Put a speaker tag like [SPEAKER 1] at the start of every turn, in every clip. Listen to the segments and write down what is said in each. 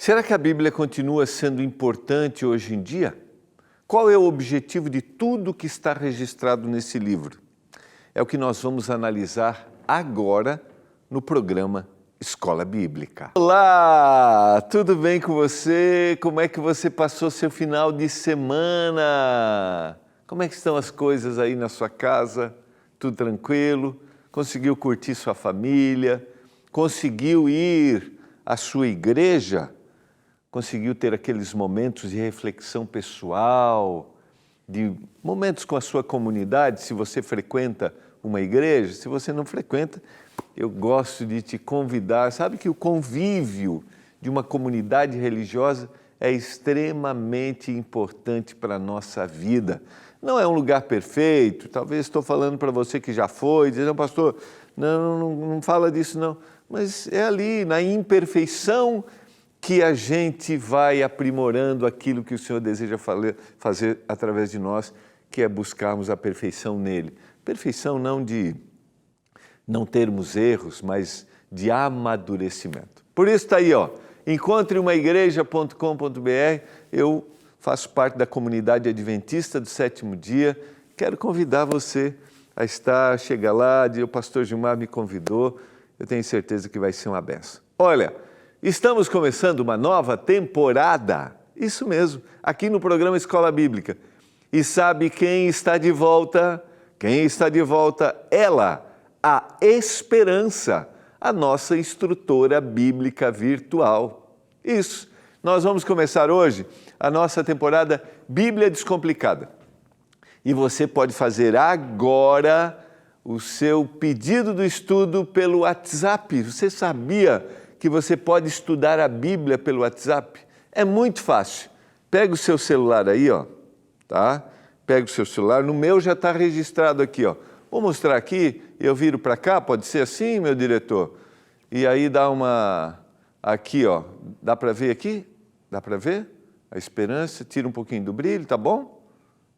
[SPEAKER 1] Será que a Bíblia continua sendo importante hoje em dia? Qual é o objetivo de tudo que está registrado nesse livro? É o que nós vamos analisar agora no programa Escola Bíblica. Olá, tudo bem com você? Como é que você passou seu final de semana? Como é que estão as coisas aí na sua casa? Tudo tranquilo? Conseguiu curtir sua família? Conseguiu ir à sua igreja? Conseguiu ter aqueles momentos de reflexão pessoal, de momentos com a sua comunidade, se você frequenta uma igreja? Se você não frequenta, eu gosto de te convidar. Sabe que o convívio de uma comunidade religiosa é extremamente importante para a nossa vida. Não é um lugar perfeito, talvez estou falando para você que já foi, dizendo, pastor, não fala disso não, mas é ali, na imperfeição, que a gente vai aprimorando aquilo que o Senhor deseja fazer através de nós, que é buscarmos a perfeição nele. Perfeição não de não termos erros, mas de amadurecimento. Por isso está aí, encontreumaigreja.com.br. Eu faço parte da comunidade adventista do sétimo dia. Quero convidar você a chegar lá, o pastor Gilmar me convidou. Eu tenho certeza que vai ser uma benção. Olha, estamos começando uma nova temporada, isso mesmo, aqui no programa Escola Bíblica. E sabe quem está de volta? Quem está de volta? Ela, a Esperança, a nossa instrutora bíblica virtual. Isso, nós vamos começar hoje a nossa temporada Bíblia Descomplicada. E você pode fazer agora o seu pedido do estudo pelo WhatsApp. Você sabia que você pode estudar a Bíblia pelo WhatsApp? É muito fácil. Pega o seu celular aí, tá? Pega o seu celular, no meu já está registrado aqui, Vou mostrar aqui, eu viro para cá, pode ser assim, meu diretor? E aí dá aqui, dá para ver aqui? Dá para ver? A Esperança, tira um pouquinho do brilho, tá bom?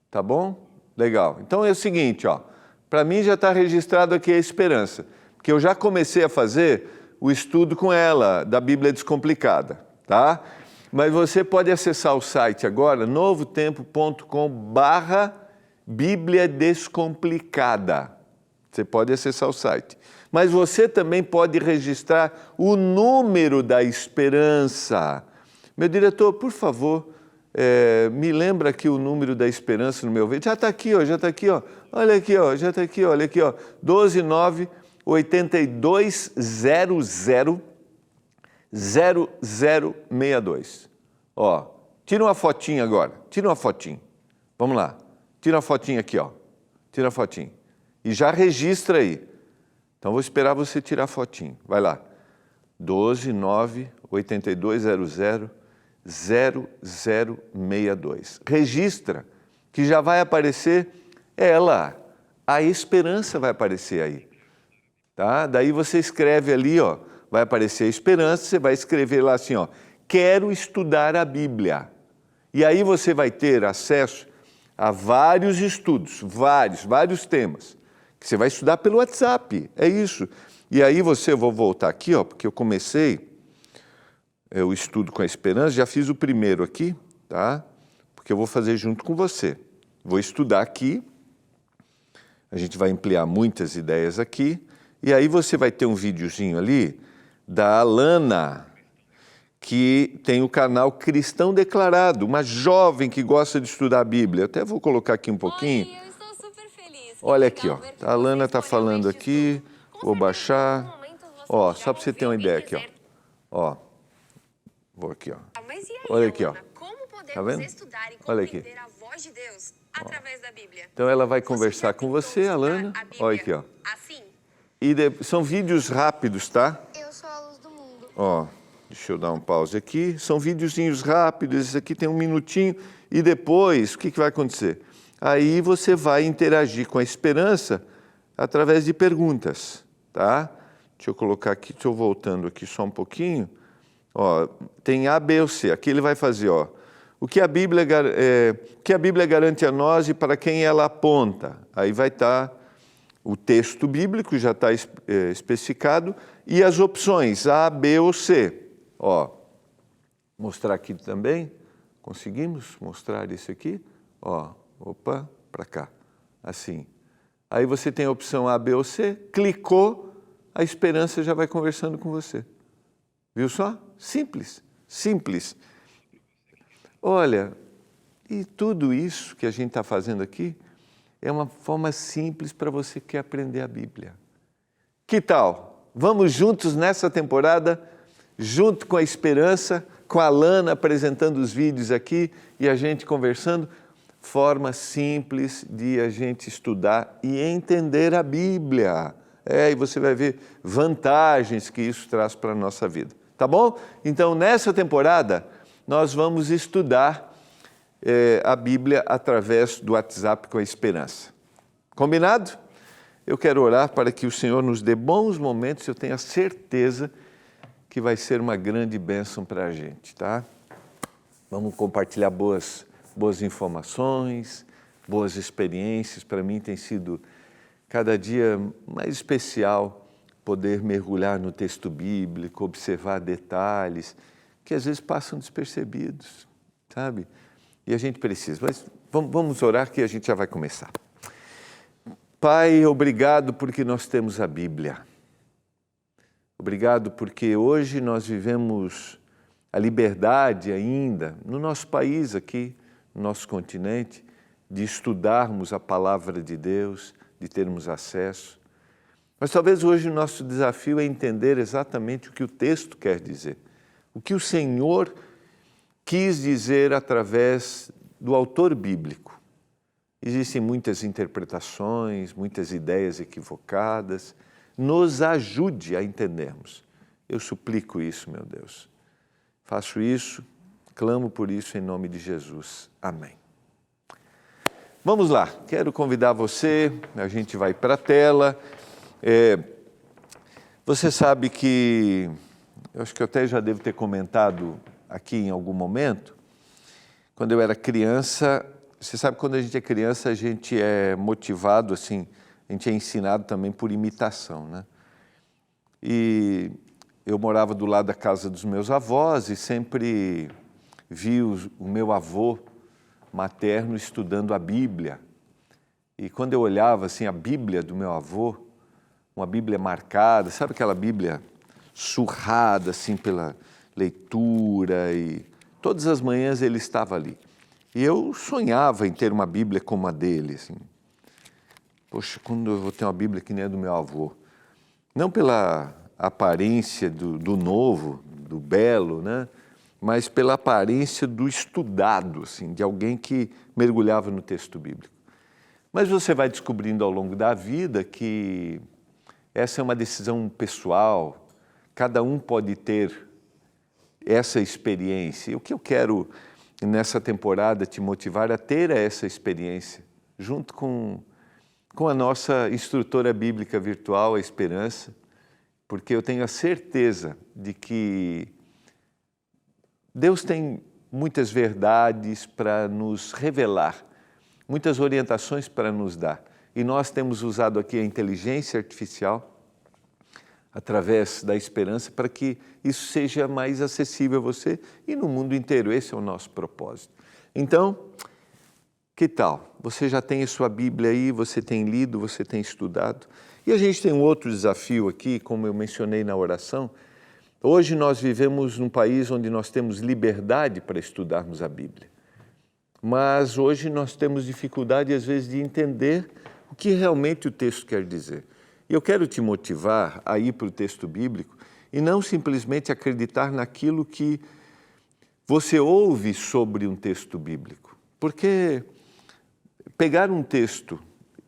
[SPEAKER 1] Tá bom? Legal. Então é o seguinte, para mim já está registrado aqui a Esperança, porque eu já comecei a fazer o estudo com ela, da Bíblia Descomplicada, tá? Mas você pode acessar o site agora, novotempo.com/Bíblia Descomplicada. Você pode acessar o site. Mas você também pode registrar o número da Esperança. Meu diretor, por favor, me lembra aqui o número da Esperança no meu vídeo. Já está aqui, já está aqui, Olha aqui, já está aqui, olha aqui, 12982000062. Tira uma fotinha agora, tira uma fotinha. Vamos lá, tira uma fotinha aqui, tira uma fotinha. E já registra aí. Então vou esperar você tirar a fotinha. Vai lá, 12982000062. Registra, que já vai aparecer ela. A Esperança vai aparecer aí. Tá? Daí você escreve ali, vai aparecer a Esperança, você vai escrever lá assim, quero estudar a Bíblia. E aí você vai ter acesso a vários estudos, vários temas, que você vai estudar pelo WhatsApp, é isso. E aí eu vou voltar aqui, porque eu comecei o estudo com a Esperança, já fiz o primeiro aqui, tá? Porque eu vou fazer junto com você. Vou estudar aqui, a gente vai ampliar muitas ideias aqui, e aí você vai ter um videozinho ali da Alana, que tem o canal Cristão Declarado, uma jovem que gosta de estudar a Bíblia. Eu até vou colocar aqui um pouquinho.
[SPEAKER 2] Oi, eu estou super feliz.
[SPEAKER 1] Olha aqui, a Alana está falando aqui, vou baixar. Só para você ter uma ideia aqui, Vou aqui,
[SPEAKER 2] Mas e aí,
[SPEAKER 1] olha aqui,
[SPEAKER 2] Alana, como podemos
[SPEAKER 1] Tá vendo?
[SPEAKER 2] estudar e
[SPEAKER 1] Olha aqui.
[SPEAKER 2] compreender a voz de Deus através da Bíblia?
[SPEAKER 1] Então ela vai
[SPEAKER 2] Você
[SPEAKER 1] conversar
[SPEAKER 2] já
[SPEAKER 1] com
[SPEAKER 2] tentou
[SPEAKER 1] você,
[SPEAKER 2] estudar
[SPEAKER 1] Alana.
[SPEAKER 2] a Bíblia
[SPEAKER 1] Olha aqui,
[SPEAKER 2] assim?
[SPEAKER 1] E são vídeos rápidos, tá?
[SPEAKER 3] Eu sou a luz do mundo.
[SPEAKER 1] Deixa eu dar um pause aqui. São videozinhos rápidos, esse aqui tem 1 minutinho. E depois, o que vai acontecer? Aí você vai interagir com a Esperança através de perguntas, tá? Deixa eu colocar aqui, estou voltando aqui só um pouquinho. Tem A, B ou C. Aqui ele vai fazer, o que a Bíblia garante a nós e para quem ela aponta. Aí vai estar o texto bíblico, já está especificado, e as opções A, B ou C. mostrar aqui também. Conseguimos mostrar isso aqui? Ó, opa, para cá, assim. Aí você tem a opção A, B ou C, clicou, a esperança já vai conversando com você. Viu só? Simples, simples. Olha, e tudo isso que a gente está fazendo aqui é uma forma simples para você que quer aprender a Bíblia. Que tal? Vamos juntos nessa temporada, junto com a Esperança, com a Lana apresentando os vídeos aqui e a gente conversando. Forma simples de a gente estudar e entender a Bíblia. E você vai ver vantagens que isso traz para a nossa vida. Tá bom? Então, nessa temporada, nós vamos estudar a Bíblia através do WhatsApp com a Esperança. Combinado? Eu quero orar para que o Senhor nos dê bons momentos, eu tenho a certeza que vai ser uma grande bênção para a gente, tá? Vamos compartilhar boas informações, boas experiências. Para mim tem sido cada dia mais especial poder mergulhar no texto bíblico, observar detalhes que às vezes passam despercebidos, sabe? E a gente precisa. Mas vamos orar que a gente já vai começar. Pai, obrigado porque nós temos a Bíblia. Obrigado porque hoje nós vivemos a liberdade ainda, no nosso país aqui, no nosso continente, de estudarmos a palavra de Deus, de termos acesso. Mas talvez hoje o nosso desafio é entender exatamente o que o texto quer dizer, o que o Senhor quis dizer através do autor bíblico. Existem muitas interpretações, muitas ideias equivocadas. Nos ajude a entendermos. Eu suplico isso, meu Deus. Faço isso, clamo por isso em nome de Jesus. Amém. Vamos lá, quero convidar você, a gente vai para a tela. Você sabe que, eu acho que eu até já devo ter comentado aqui em algum momento, quando eu era criança, você sabe, quando a gente é criança, a gente é motivado, assim, a gente é ensinado também por imitação, né? E eu morava do lado da casa dos meus avós e sempre vi o meu avô materno estudando a Bíblia. E quando eu olhava, assim, a Bíblia do meu avô, uma Bíblia marcada, sabe aquela Bíblia surrada, assim, pela leitura, e todas as manhãs ele estava ali. E eu sonhava em ter uma Bíblia como a dele, assim. Poxa, quando eu vou ter uma Bíblia que nem a do meu avô? Não pela aparência do novo, do belo, né? Mas pela aparência do estudado, assim, de alguém que mergulhava no texto bíblico. Mas você vai descobrindo ao longo da vida que essa é uma decisão pessoal, cada um pode ter essa experiência. E o que eu quero nessa temporada te motivar a ter essa experiência, junto com a nossa instrutora bíblica virtual, a Esperança, porque eu tenho a certeza de que Deus tem muitas verdades para nos revelar, muitas orientações para nos dar. E nós temos usado aqui a inteligência artificial, através da Esperança, para que isso seja mais acessível a você e no mundo inteiro. Esse é o nosso propósito. Então, que tal? Você já tem a sua Bíblia aí, você tem lido, você tem estudado. E a gente tem um outro desafio aqui, como eu mencionei na oração. Hoje nós vivemos num país onde nós temos liberdade para estudarmos a Bíblia. Mas hoje nós temos dificuldade, às vezes, de entender o que realmente o texto quer dizer. E eu quero te motivar a ir para o texto bíblico e não simplesmente acreditar naquilo que você ouve sobre um texto bíblico. Porque pegar um texto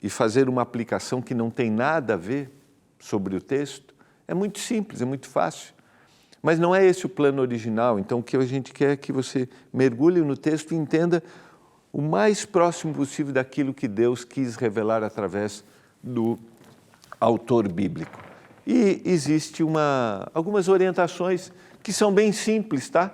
[SPEAKER 1] e fazer uma aplicação que não tem nada a ver sobre o texto é muito simples, é muito fácil. Mas não é esse o plano original. Então, o que a gente quer é que você mergulhe no texto e entenda o mais próximo possível daquilo que Deus quis revelar através do autor bíblico. E existe algumas orientações que são bem simples, tá?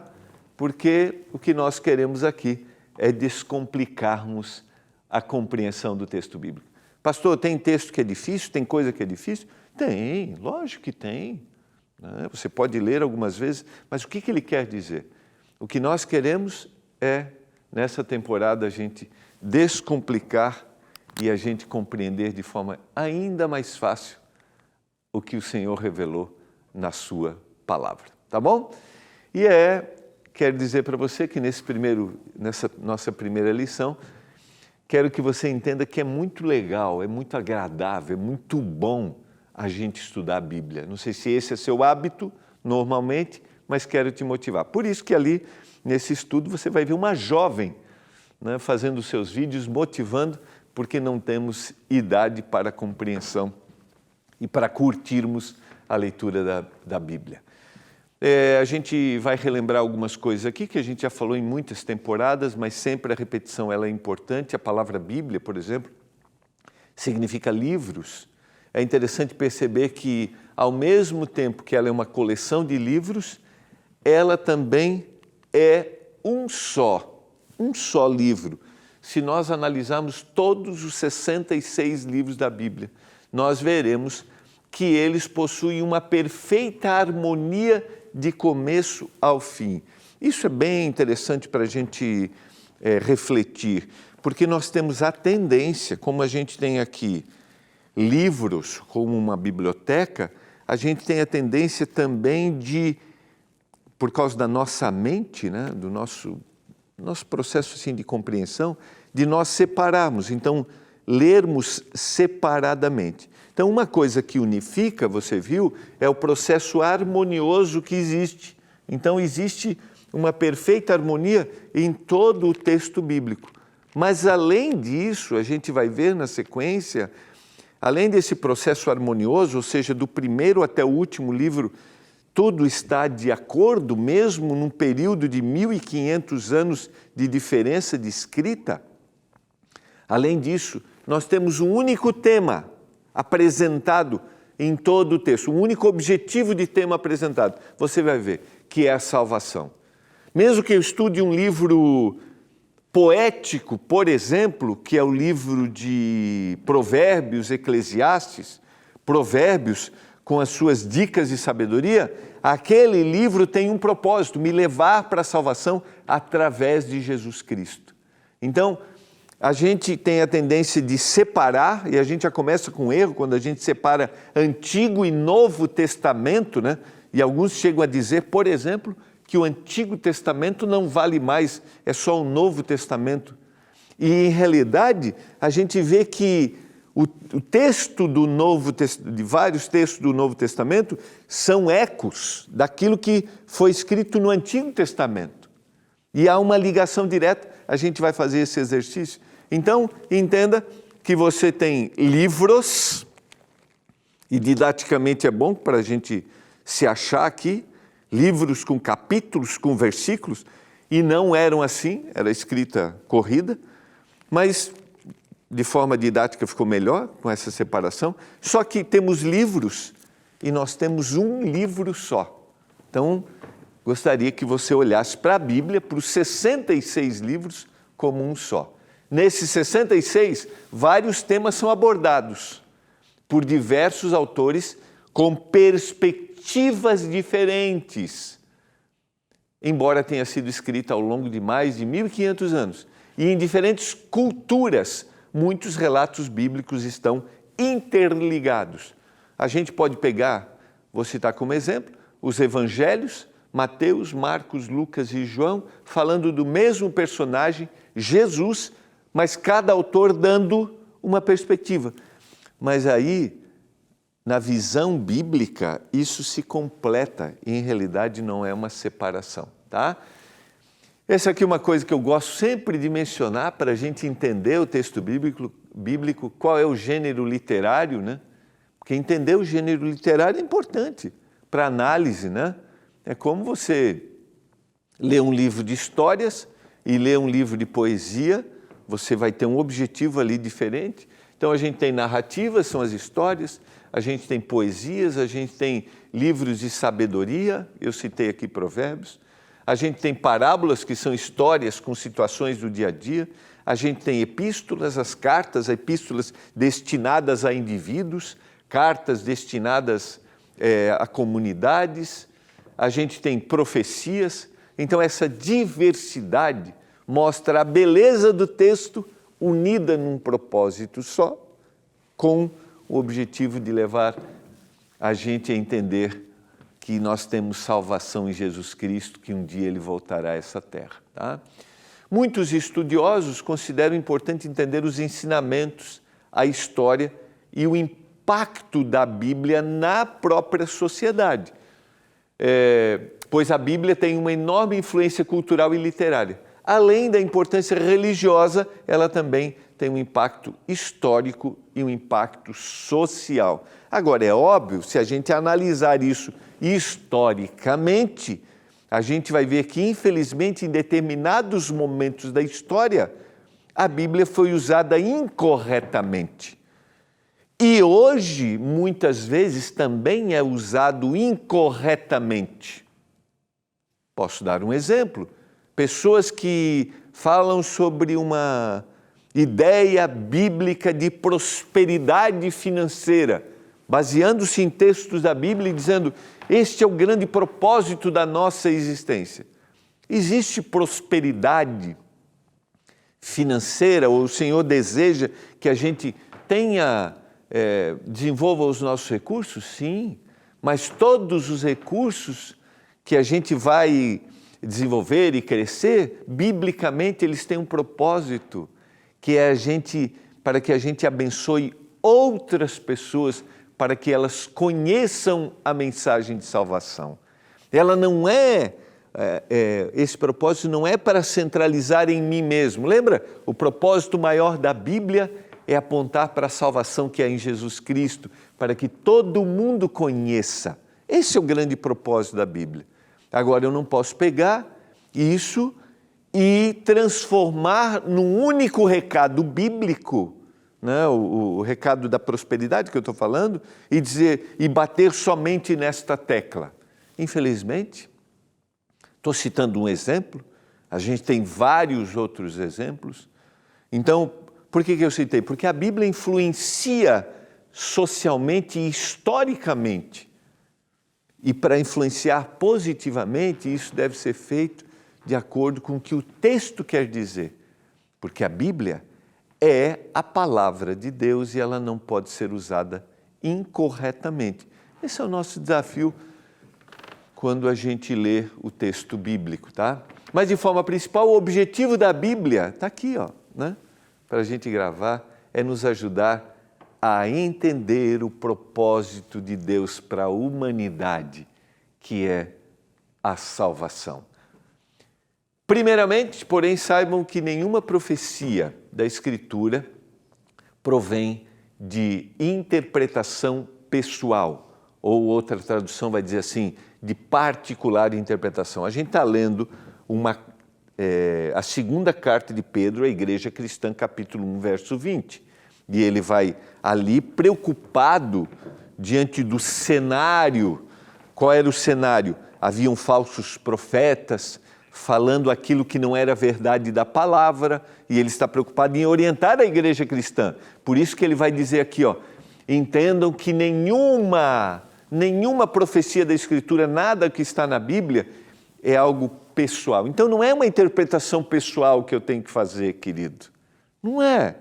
[SPEAKER 1] Porque o que nós queremos aqui é descomplicarmos a compreensão do texto bíblico. Pastor, tem texto que é difícil? Tem coisa que é difícil? Tem, lógico que tem. Você pode ler algumas vezes, mas o que ele quer dizer? O que nós queremos é, nessa temporada, a gente descomplicar e a gente compreender de forma ainda mais fácil o que o Senhor revelou na sua palavra, tá bom? E quero dizer para você que nessa nossa primeira lição, quero que você entenda que é muito legal, é muito agradável, é muito bom a gente estudar a Bíblia. Não sei se esse é seu hábito normalmente, mas quero te motivar. Por isso que ali, nesse estudo, você vai ver uma jovem, né, fazendo seus vídeos, motivando, porque não temos idade para a compreensão e para curtirmos a leitura da Bíblia. A gente vai relembrar algumas coisas aqui que a gente já falou em muitas temporadas, mas sempre a repetição ela é importante. A palavra Bíblia, por exemplo, significa livros. É interessante perceber que, ao mesmo tempo que ela é uma coleção de livros, ela também é um só livro. Se nós analisarmos todos os 66 livros da Bíblia, nós veremos que eles possuem uma perfeita harmonia de começo ao fim. Isso é bem interessante para a gente refletir, porque nós temos a tendência, como a gente tem aqui livros como uma biblioteca, a gente tem a tendência também de, por causa da nossa mente, né, do nosso processo assim, de compreensão, de nós separarmos, então lermos separadamente. Então uma coisa que unifica, você viu, é o processo harmonioso que existe. Então existe uma perfeita harmonia em todo o texto bíblico. Mas além disso, a gente vai ver na sequência, além desse processo harmonioso, ou seja, do primeiro até o último livro, tudo está de acordo, mesmo num período de 1.500 anos de diferença de escrita. Além disso, nós temos um único tema apresentado em todo o texto, um único objetivo de tema apresentado. Você vai ver que é a salvação. Mesmo que eu estude um livro poético, por exemplo, que é o livro de Provérbios, Eclesiastes, Provérbios, com as suas dicas de sabedoria, aquele livro tem um propósito, me levar para a salvação através de Jesus Cristo. Então, a gente tem a tendência de separar, e a gente já começa com um erro, quando a gente separa Antigo e Novo Testamento, né? E alguns chegam a dizer, por exemplo, que o Antigo Testamento não vale mais, é só o Novo Testamento. E, em realidade, a gente vê que o texto do de vários textos do Novo Testamento são ecos daquilo que foi escrito no Antigo Testamento. E há uma ligação direta, a gente vai fazer esse exercício. Então, entenda que você tem livros, e didaticamente é bom para a gente se achar aqui, livros com capítulos, com versículos, e não eram assim, era escrita corrida, mas de forma didática ficou melhor com essa separação. Só que temos livros e nós temos um livro só. Então, gostaria que você olhasse para a Bíblia, para os 66 livros, como um só. Nesses 66, vários temas são abordados por diversos autores com perspectivas diferentes, embora tenha sido escrita ao longo de mais de 1.500 anos. E em diferentes culturas, muitos relatos bíblicos estão interligados. A gente pode pegar, vou citar como exemplo, os evangelhos, Mateus, Marcos, Lucas e João, falando do mesmo personagem, Jesus, mas cada autor dando uma perspectiva. Mas aí, na visão bíblica, isso se completa e, em realidade, não é uma separação, tá? Essa aqui é uma coisa que eu gosto sempre de mencionar para a gente entender o texto bíblico, qual é o gênero literário, né? Porque entender o gênero literário é importante para análise, né? É como você lê um livro de histórias e lê um livro de poesia, você vai ter um objetivo ali diferente. Então a gente tem narrativas, são as histórias, a gente tem poesias, a gente tem livros de sabedoria, eu citei aqui Provérbios, a gente tem parábolas, que são histórias com situações do dia a dia, a gente tem epístolas, as cartas, epístolas destinadas a indivíduos, cartas destinadas a comunidades, a gente tem profecias, Então, essa diversidade mostra a beleza do texto unida num propósito só, com o objetivo de levar a gente a entender que nós temos salvação em Jesus Cristo, que um dia Ele voltará a essa terra. Tá? Muitos estudiosos consideram importante entender os ensinamentos, a história e o impacto da Bíblia na própria sociedade. Pois a Bíblia tem uma enorme influência cultural e literária. Além da importância religiosa, ela também tem um impacto histórico e um impacto social. Agora, é óbvio, se a gente analisar isso historicamente, a gente vai ver que, infelizmente, em determinados momentos da história, a Bíblia foi usada incorretamente. E hoje, muitas vezes, também é usado incorretamente. Posso dar um exemplo? Pessoas que falam sobre uma ideia bíblica de prosperidade financeira, baseando-se em textos da Bíblia e dizendo: este é o grande propósito da nossa existência. Existe prosperidade financeira, ou o Senhor deseja que a gente desenvolva os nossos recursos? Sim, mas todos os recursos que a gente vai desenvolver e crescer, biblicamente eles têm um propósito, que é para que a gente abençoe outras pessoas, para que elas conheçam a mensagem de salvação. Ela não esse propósito não é para centralizar em mim mesmo. Lembra? O propósito maior da Bíblia é apontar para a salvação que é em Jesus Cristo, para que todo mundo conheça. Esse é o grande propósito da Bíblia. Agora, eu não posso pegar isso e transformar num único recado bíblico, né? O recado da prosperidade que eu estou falando, e bater somente nesta tecla. Infelizmente, estou citando um exemplo, a gente tem vários outros exemplos. Então, por que eu citei? Porque a Bíblia influencia socialmente e historicamente. E para influenciar positivamente, isso deve ser feito de acordo com o que o texto quer dizer. Porque a Bíblia é a palavra de Deus e ela não pode ser usada incorretamente. Esse é o nosso desafio quando a gente lê o texto bíblico, tá? Mas de forma principal, o objetivo da Bíblia está aqui, ó, né? Para a gente gravar, é nos ajudar a entender o propósito de Deus para a humanidade, que é a salvação. Primeiramente, porém, saibam que nenhuma profecia da Escritura provém de interpretação pessoal, ou outra tradução vai dizer assim, de particular interpretação. A gente está lendo a segunda carta de Pedro à Igreja Cristã, capítulo 1, verso 20. E ele vai ali preocupado diante do cenário. Qual era o cenário? Haviam falsos profetas falando aquilo que não era verdade da palavra, e ele está preocupado em orientar a igreja cristã. Por isso que ele vai dizer aqui, ó, entendam que nenhuma profecia da Escritura, nada que está na Bíblia, é algo pessoal. Então não é uma interpretação pessoal que eu tenho que fazer, querido. Não é.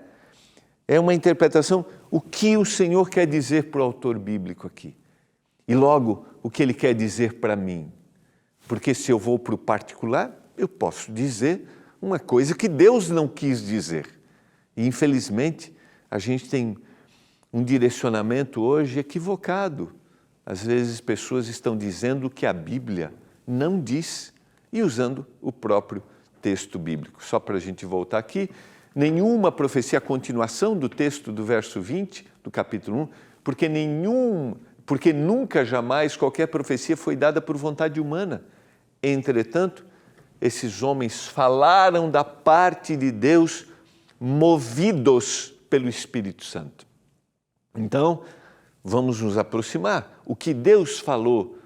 [SPEAKER 1] É uma interpretação, o que o Senhor quer dizer para o autor bíblico aqui. E logo, o que Ele quer dizer para mim. Porque se eu vou para o particular, eu posso dizer uma coisa que Deus não quis dizer. E infelizmente, a gente tem um direcionamento hoje equivocado. Às vezes, pessoas estão dizendo o que a Bíblia não diz e usando o próprio texto bíblico. Só para a gente voltar aqui, nenhuma profecia, a continuação do texto do verso 20, do capítulo 1, porque nunca, jamais, qualquer profecia foi dada por vontade humana. Entretanto, esses homens falaram da parte de Deus, movidos pelo Espírito Santo. Então, vamos nos aproximar. O que Deus falou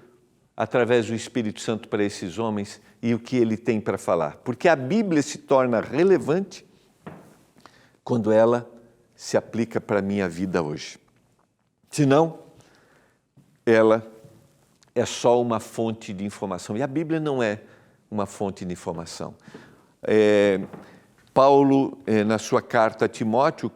[SPEAKER 1] através do Espírito Santo para esses homens e o que Ele tem para falar. Porque a Bíblia se torna relevante quando ela se aplica para a minha vida hoje. Senão, ela é só uma fonte de informação. E a Bíblia não é uma fonte de informação. Paulo, na sua carta a Timóteo,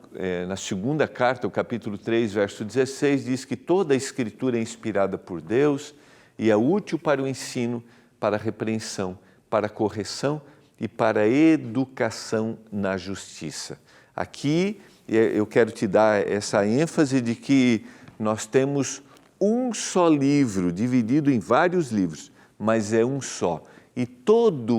[SPEAKER 1] na segunda carta, o capítulo 3, verso 16, diz que toda a Escritura é inspirada por Deus e é útil para o ensino, para a repreensão, para a correção e para a educação na justiça. Aqui eu quero te dar essa ênfase de que nós temos um só livro, dividido em vários livros, mas é um só. E toda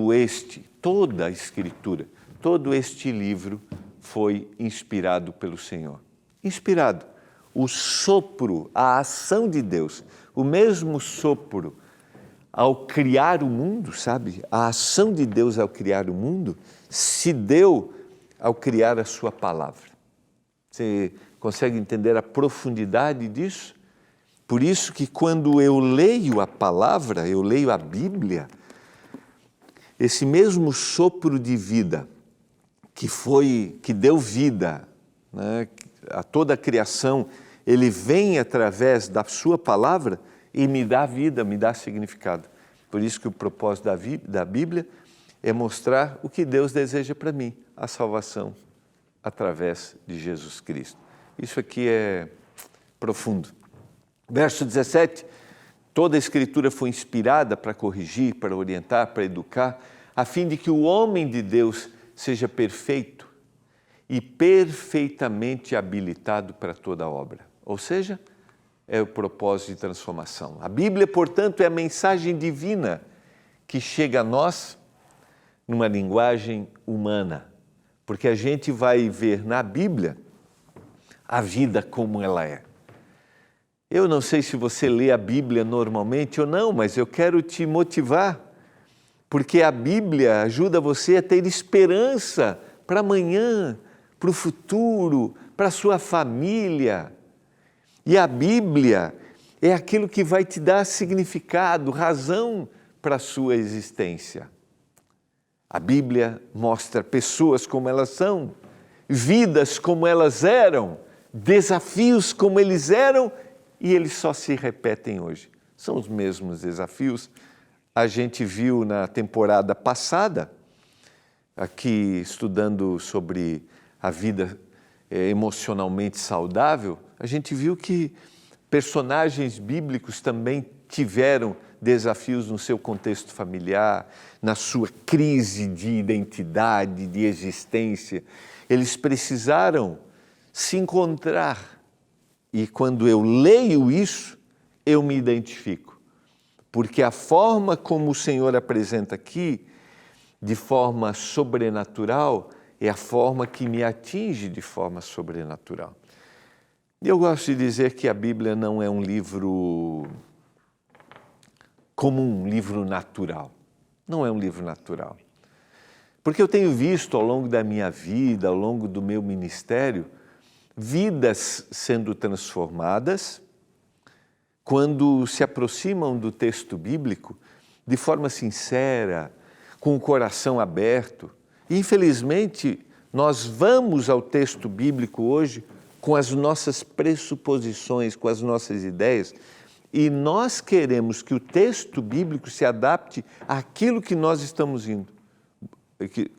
[SPEAKER 1] a Escritura, todo este livro foi inspirado pelo Senhor. Inspirado. O sopro, a ação de Deus, o mesmo sopro ao criar o mundo, sabe? A ação de Deus ao criar o mundo se deu ao criar a sua palavra. Você consegue entender a profundidade disso? Por isso que quando eu leio a palavra, eu leio a Bíblia, esse mesmo sopro de vida que deu vida, né, a toda a criação, ele vem através da sua palavra e me dá vida, me dá significado. Por isso que o propósito da Bíblia é mostrar o que Deus deseja para mim, a salvação através de Jesus Cristo. Isso aqui é profundo. Verso 17, toda a Escritura foi inspirada para corrigir, para orientar, para educar, a fim de que o homem de Deus seja perfeito e perfeitamente habilitado para toda obra. Ou seja, é o propósito de transformação. A Bíblia, portanto, é a mensagem divina que chega a nós numa linguagem humana, porque a gente vai ver na Bíblia a vida como ela é. Eu não sei se você lê a Bíblia normalmente ou não, mas eu quero te motivar, porque a Bíblia ajuda você a ter esperança para amanhã, para o futuro, para a sua família. E a Bíblia é aquilo que vai te dar significado, razão para a sua existência. A Bíblia mostra pessoas como elas são, vidas como elas eram, desafios como eles eram e eles só se repetem hoje. São os mesmos desafios. A gente viu na temporada passada, aqui estudando sobre a vida emocionalmente saudável, a gente viu que personagens bíblicos também tiveram desafios no seu contexto familiar, na sua crise de identidade, de existência. Eles precisaram se encontrar. E quando eu leio isso, eu me identifico. Porque a forma como o Senhor apresenta aqui, de forma sobrenatural, é a forma que me atinge de forma sobrenatural. E eu gosto de dizer que a Bíblia não é um livro como um livro natural. Não é um livro natural. Porque eu tenho visto ao longo da minha vida, ao longo do meu ministério, vidas sendo transformadas quando se aproximam do texto bíblico de forma sincera, com o coração aberto. E, infelizmente, nós vamos ao texto bíblico hoje com as nossas pressuposições, com as nossas ideias, e nós queremos que o texto bíblico se adapte àquilo que nós estamos indo,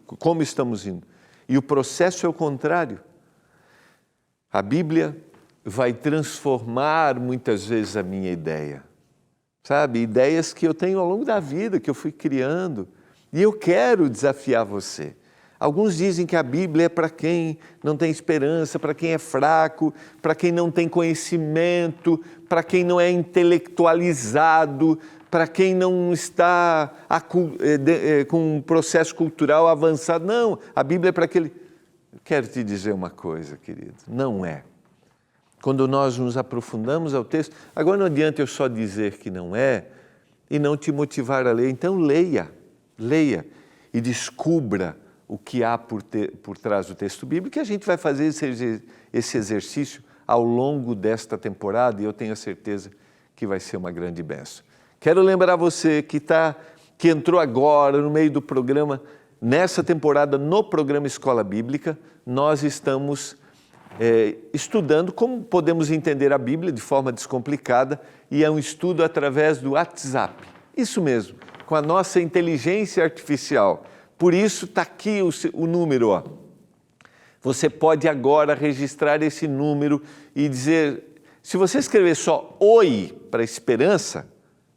[SPEAKER 1] como estamos indo. E o processo é o contrário. A Bíblia vai transformar muitas vezes a minha ideia, sabe? Ideias que eu tenho ao longo da vida, que eu fui criando. E eu quero desafiar você. Alguns dizem que a Bíblia é para quem não tem esperança, para quem é fraco, para quem não tem conhecimento, para quem não é intelectualizado, para quem não está com um processo cultural avançado. Não, a Bíblia é para aquele... Quero te dizer uma coisa, querido, não é. Quando nós nos aprofundamos ao texto, agora não adianta eu só dizer que não é e não te motivar a ler. Então leia e descubra o que há por trás do texto bíblico, e a gente vai fazer esse exercício ao longo desta temporada, e eu tenho a certeza que vai ser uma grande bênção. Quero lembrar você que entrou agora no meio do programa, nessa temporada, no programa Escola Bíblica, nós estamos estudando como podemos entender a Bíblia de forma descomplicada, e é um estudo através do WhatsApp. Isso mesmo, com a nossa inteligência artificial. Por isso está aqui o número, ó. Você pode agora registrar esse número e dizer, se você escrever só oi para esperança,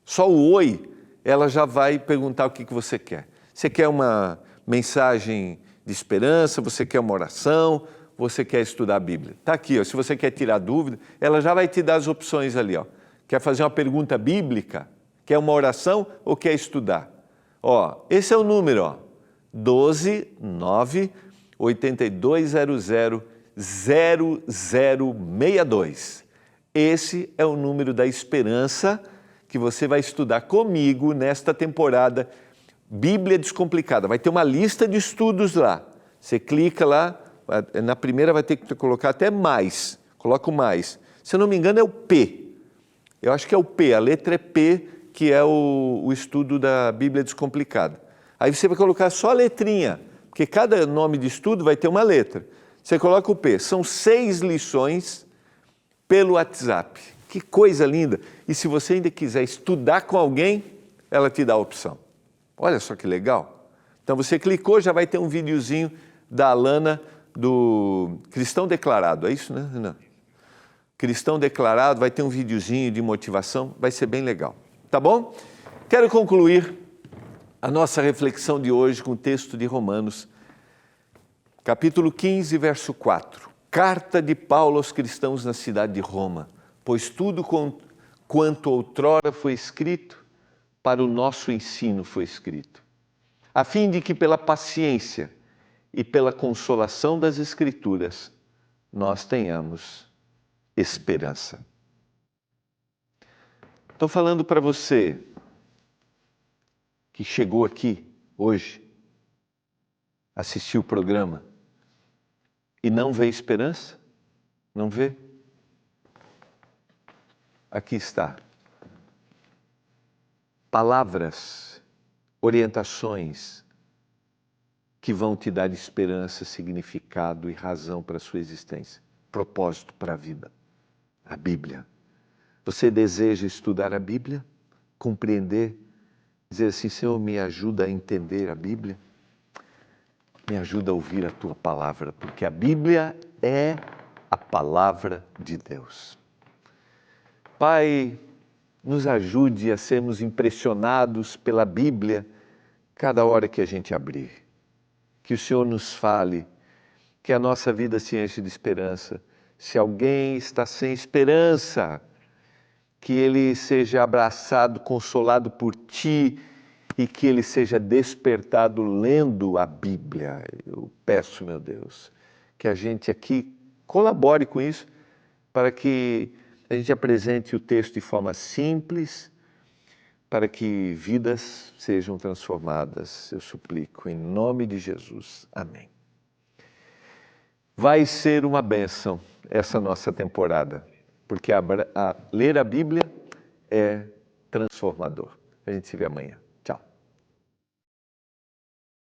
[SPEAKER 1] só o oi, ela já vai perguntar o que você quer. Você quer uma mensagem de esperança, você quer uma oração, você quer estudar a Bíblia. Está aqui, ó, se você quer tirar dúvida, ela já vai te dar as opções ali. Ó. Quer fazer uma pergunta bíblica? Quer uma oração ou quer estudar? Ó, esse é o número, ó, 12 9 8200 0062. Esse é o número da esperança que você vai estudar comigo nesta temporada Bíblia Descomplicada. Vai ter uma lista de estudos lá. Você clica lá, na primeira vai ter que colocar até mais. Coloca o mais. Se eu não me engano é o P. Eu acho que é o P, a letra é P, que é o estudo da Bíblia Descomplicada. Aí você vai colocar só a letrinha, porque cada nome de estudo vai ter uma letra. Você coloca o P. São 6 lições pelo WhatsApp. Que coisa linda! E se você ainda quiser estudar com alguém, ela te dá a opção. Olha só que legal. Então você clicou, já vai ter um videozinho da Alana do Cristão Declarado. É isso, né, Renan? Cristão Declarado, vai ter um videozinho de motivação, vai ser bem legal. Tá bom? Quero concluir a nossa reflexão de hoje com o texto de Romanos, capítulo 15, verso 4. Carta de Paulo aos cristãos na cidade de Roma. Pois tudo quanto outrora foi escrito, para o nosso ensino foi escrito, a fim de que pela paciência e pela consolação das Escrituras nós tenhamos esperança. Estou falando para você que chegou aqui hoje, assistiu o programa e não vê esperança? Não vê? Aqui está. Palavras, orientações que vão te dar esperança, significado e razão para a sua existência. Propósito para a vida. A Bíblia. Você deseja estudar a Bíblia? Compreender? Dizer assim, Senhor, me ajuda a entender a Bíblia? Me ajuda a ouvir a Tua palavra, porque a Bíblia é a palavra de Deus. Pai, nos ajude a sermos impressionados pela Bíblia cada hora que a gente abrir. Que o Senhor nos fale, que a nossa vida se enche de esperança. Se alguém está sem esperança, que ele seja abraçado, consolado por Ti e que ele seja despertado lendo a Bíblia. Eu peço, meu Deus, que a gente aqui colabore com isso para que a gente apresente o texto de forma simples, para que vidas sejam transformadas. Eu suplico, em nome de Jesus. Amém. Vai ser uma bênção essa nossa temporada, porque ler a Bíblia é transformador. A gente se vê amanhã.